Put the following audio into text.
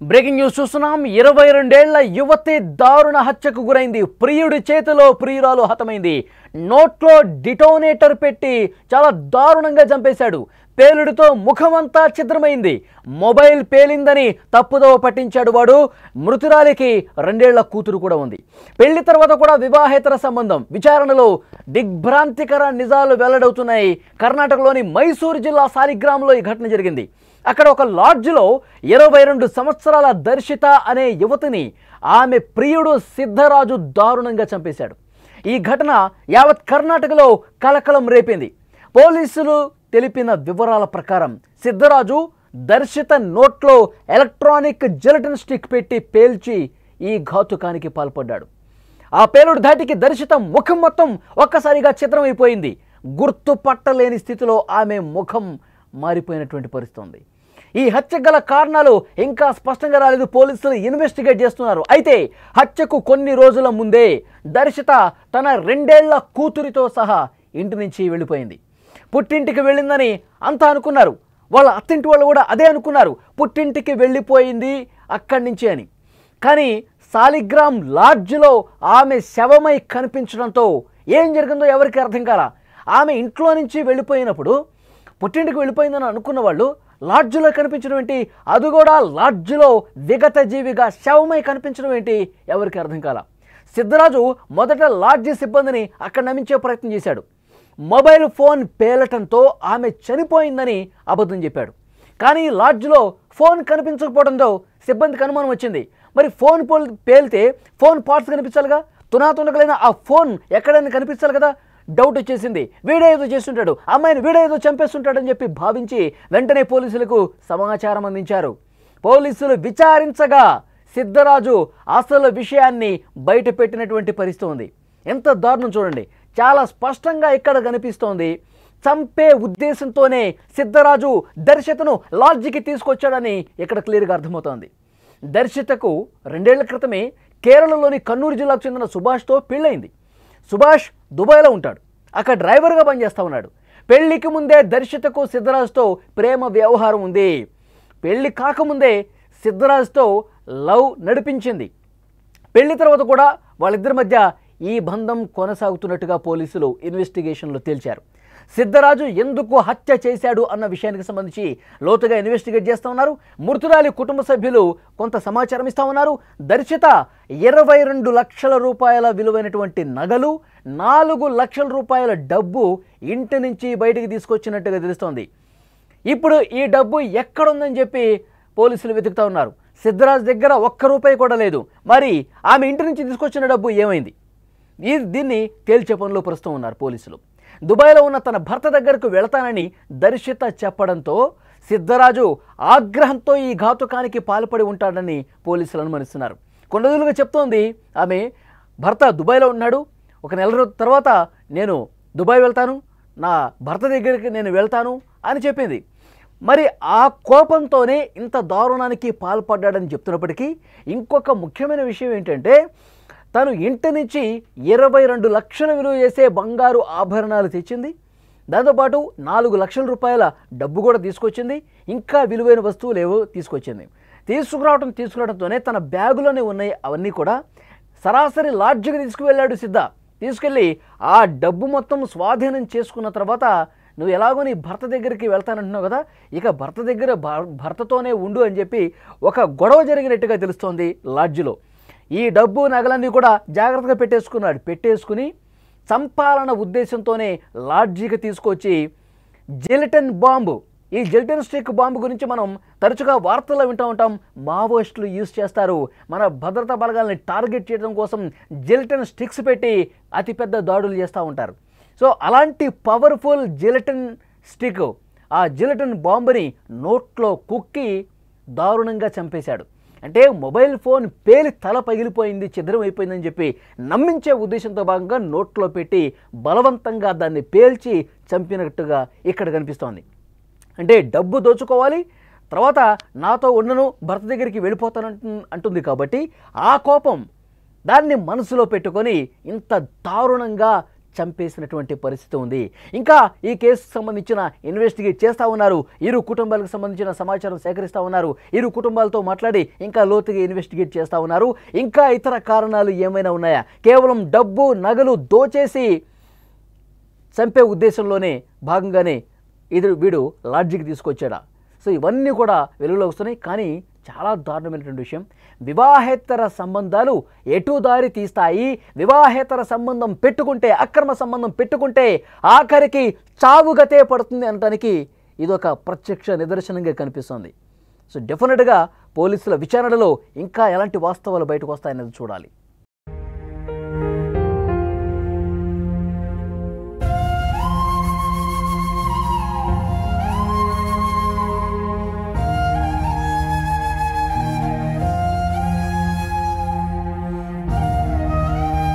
Breaking news చూస్తున్నాం. 22 ఏళ్ల యువతి దారుణ హత్యకు గురైంది. ప్రియుడి చేతిలో ప్రియురాలు హతమైంది. నోట్లో డిటోనేటర్ పెట్టి చాలా దారుణంగా చంపేశాడు. పేలుడితో ముఖమంతా ఛిద్రమైంది. మొబైల్ పేలిందని తప్పుదోవ పట్టించాడు వాడు. మృతురాలికి 2 ఏళ్ల కూతురు కూడా ఉంది. పెళ్లి తర్వాత కూడా వివాహేతర సంబంధం. విచారణలో దిగ్భ్రాంతికర నిజాలు వెల్లడవుతున్నాయి. కర్ణాటకలోని మైసూరు జిల్లా సాలిగ్రామంలో ఈ ఘటన జరిగింది. అక్కడ ఒక లాడ్జ్లో 22 సంవత్సరాల దర్శిత అనే యువతిని ఆమె ప్రియుడు సిద్ధరాజు దారుణంగా చంపేశాడు. ఈ ఘటన యావత్ కర్ణాటకలో కలకలం రేపింది. పోలీసులు తెలిపిన వివరాల ప్రకారం సిద్ధరాజు దర్శిత నోట్లో ఎలక్ట్రానిక్ జెలటిన్ స్టిక్ పెట్టి పేల్చి ఈ ఘాతుకానికి పాల్పడ్డాడు. ఆ పేలుడు ధాటికి దర్శిత ముఖం మొత్తం ఒక్కసారిగా చిత్రమైపోయింది. గుర్తుపట్టలేని స్థితిలో ఆమె ముఖం మారిపోయినటువంటి పరిస్థితి ఉంది. ఈ హత్య గల కారణాలు ఇంకా స్పష్టంగా రాలేదు. పోలీసులు ఇన్వెస్టిగేట్ చేస్తున్నారు. అయితే హత్యకు కొన్ని రోజుల ముందే దర్శిత తన 2 ఏళ్ల కూతురితో సహా ఇంటి నుంచి వెళ్ళిపోయింది. పుట్టింటికి వెళ్ళిందని అంతా అనుకున్నారు. వాళ్ళ అత్తింటి వాళ్ళు కూడా అదే అనుకున్నారు, పుట్టింటికి వెళ్ళిపోయింది అక్కడి నుంచి అని. కానీ సాలిగ్రామ్ లాడ్జ్లో ఆమె శవమై కనిపించడంతో ఏం జరిగిందో ఎవరికి అర్థం కాల. ఆమె ఇంట్లో నుంచి వెళ్ళిపోయినప్పుడు పుట్టింటికి వెళ్ళిపోయిందని అనుకున్న వాళ్ళు లాడ్జ్లో కనిపించడం ఏంటి, అది కూడా లాడ్జ్లో విగత జీవిగా శవమై కనిపించడం ఏంటి ఎవరికి అర్థం కాల. సిద్ధరాజు మొదట లాడ్జి సిబ్బందిని అక్కడ నమ్మించే ప్రయత్నం చేశాడు. మొబైల్ ఫోన్ పేలటంతో ఆమె చనిపోయిందని అబద్ధం చెప్పాడు. కానీ లాడ్జ్లో ఫోన్ కనిపించకపోవడంతో సిబ్బందికి అనుమానం వచ్చింది. మరి ఫోన్ పేలితే ఫోన్ పార్ట్స్ కనిపించాలిగా, తునాతునకలైన ఆ ఫోన్ ఎక్కడైనా కనిపించాలి కదా. డౌట్ వచ్చేసింది. వీడే ఏదో చేస్తుంటాడు, అమ్మాయిని వీడే ఏదో చంపేస్తుంటాడని చెప్పి భావించి వెంటనే పోలీసులకు సమాచారం అందించారు. పోలీసులు విచారించగా సిద్ధరాజు అసలు విషయాన్ని బయట పెట్టినటువంటి పరిస్థితి ఉంది. ఎంత దారుణం చూడండి. చాలా స్పష్టంగా ఇక్కడ కనిపిస్తోంది. చంపే ఉద్దేశంతోనే సిద్ధరాజు దర్శితను లాడ్జికి తీసుకొచ్చాడని ఇక్కడ క్లియర్గా అర్థమవుతోంది. దర్శితకు 2 ఏళ్ల క్రితమే కేరళలోని కన్నూరు జిల్లాకు చెందిన సుభాష్తో పెళ్ళైంది. సుభాష్ దుబాయ్లో ఉంటాడు. అక్కడ డ్రైవర్గా పనిచేస్తూ ఉన్నాడు. పెళ్లికి ముందే దర్శితకు సిద్ధరాజుతో ప్రేమ వ్యవహారం ఉంది. పెళ్లి కాకముందే సిద్ధరాజుతో లవ్ నడిపించింది. పెళ్లి తర్వాత కూడా వాళ్ళిద్దరి మధ్య ఈ బంధం కొనసాగుతున్నట్టుగా పోలీసులు ఇన్వెస్టిగేషన్లో తేల్చారు. సిద్ధరాజు ఎందుకు హత్య చేశాడు అన్న విషయానికి సంబంధించి లోతుగా ఇన్వెస్టిగేట్ చేస్తూ ఉన్నారు. మృతురాలి కుటుంబ సభ్యులు కొంత సమాచారం ఇస్తూ ఉన్నారు. దర్శిత 22 లక్షల రూపాయల విలువైనటువంటి నగలు, 4 లక్షల రూపాయల డబ్బు ఇంటి నుంచి బయటికి తీసుకొచ్చినట్టుగా తెలుస్తోంది. ఇప్పుడు ఈ డబ్బు ఎక్కడుందని చెప్పి పోలీసులు వెతుకుతూ ఉన్నారు. సిద్ధరాజు దగ్గర 1 రూపాయి కూడా లేదు. మరి ఆమె ఇంటి నుంచి తీసుకొచ్చిన డబ్బు ఏమైంది? దీన్ని తేల్చే పనిలో ప్రస్తుతం ఉన్నారు పోలీసులు. దుబాయ్లో ఉన్న తన భర్త దగ్గరకు వెళతానని దర్శిత చెప్పడంతో సిద్ధరాజు ఆగ్రహంతో ఈ ఘాతుకానికి పాల్పడి ఉంటాడని పోలీసులు అనుమానిస్తున్నారు. కొన్ని రోజులుగా చెప్తోంది ఆమె, భర్త దుబాయ్లో ఉన్నాడు, ఒక నెల రోజుల తర్వాత నేను దుబాయ్ వెళ్తాను, నా భర్త దగ్గరికి నేను వెళ్తాను అని చెప్పింది. మరి ఆ కోపంతోనే ఇంత దారుణానికి పాల్పడ్డాడని చెప్తున్నప్పటికీ ఇంకొక ముఖ్యమైన విషయం ఏంటంటే, తను ఇంటి నుంచి 22 లక్షల విలువ చేసే బంగారు ఆభరణాలు తెచ్చింది. దాంతోపాటు 4 లక్షల రూపాయల డబ్బు కూడా తీసుకొచ్చింది. ఇంకా విలువైన వస్తువులు ఏవో తీసుకొచ్చింది. తీసుకురావడంతోనే తన బ్యాగులోనే ఉన్నాయి అవన్నీ కూడా సరాసరి లాడ్జికి తీసుకువెళ్ళాడు సిద్ధ. తీసుకెళ్ళి ఆ డబ్బు మొత్తం స్వాధీనం చేసుకున్న తర్వాత, నువ్వు ఎలాగో నీ భర్త దగ్గరికి వెళ్తానంటున్నావు కదా, ఇక భర్త దగ్గర భర్తతోనే ఉండు అని చెప్పి ఒక గొడవ జరిగినట్టుగా తెలుస్తోంది లాడ్జిలో. ఈ డబ్బు నగలన్నీ కూడా జాగ్రత్తగా పెట్టేసుకుని చంపాలన్న ఉద్దేశంతోనే లాడ్జికి తీసుకొచ్చి జెలటిన్ బాంబు, ఈ జెలటిన్ స్టిక్ బాంబు గురించి మనం తరచుగా వార్తల్లో వింటూ ఉంటాం. మావోయిస్టులు యూజ్ చేస్తారు, మన భద్రతా బలగాల్ని టార్గెట్ చేయడం కోసం జెలటిన్ స్టిక్స్ పెట్టి అతిపెద్ద దాడులు చేస్తూ ఉంటారు. సో అలాంటి పవర్ఫుల్ జెలటిన్ స్టిక్, ఆ జెలటిన్ బాంబుని నోట్లో కుక్కి దారుణంగా చంపేశాడు. అంటే మొబైల్ ఫోన్ పేలి తల పగిలిపోయింది, ఛిద్రం అయిపోయిందని చెప్పి నమ్మించే ఉద్దేశంతో భాగంగా నోట్లో పెట్టి బలవంతంగా దాన్ని పేల్చి చంపినట్టుగా ఇక్కడ కనిపిస్తోంది. అంటే డబ్బు దోచుకోవాలి, తర్వాత నాతో ఉండను, భర్త దగ్గరికి వెళ్ళిపోతానంటుంది కాబట్టి ఆ కోపం దాన్ని మనసులో పెట్టుకొని ఇంత దారుణంగా చంపేసినటువంటి పరిస్థితి ఉంది. ఇంకా ఈ కేసుకు సంబంధించిన ఇన్వెస్టిగేట్ చేస్తూ ఉన్నారు. ఇరు కుటుంబాలకు సంబంధించిన సమాచారం సేకరిస్తూ ఉన్నారు. ఇరు కుటుంబాలతో మాట్లాడి ఇంకా లోతుగా ఇన్వెస్టిగేట్ చేస్తూ ఉన్నారు. ఇంకా ఇతర కారణాలు ఏమైనా ఉన్నాయా, కేవలం డబ్బు నగలు దోచేసి చంపే ఉద్దేశంలోనే భాగంగానే వీడు లాడ్జికి తీసుకొచ్చాడా? సో ఇవన్నీ కూడా వెలుగులో వస్తున్నాయి. కానీ చాలా దారుణమైనటువంటి విషయం, వివాహేతర సంబంధాలు ఎటు దారి తీస్తాయి. వివాహేతర సంబంధం పెట్టుకుంటే, అక్రమ సంబంధం పెట్టుకుంటే ఆఖరికి చావుగతే పడుతుంది అనడానికి ఇదొక ప్రత్యక్ష నిదర్శనంగా కనిపిస్తుంది. సో డెఫినెట్గా పోలీసుల విచారణలో ఇంకా ఎలాంటి వాస్తవాలు బయటకు వస్తాయనేది చూడాలి.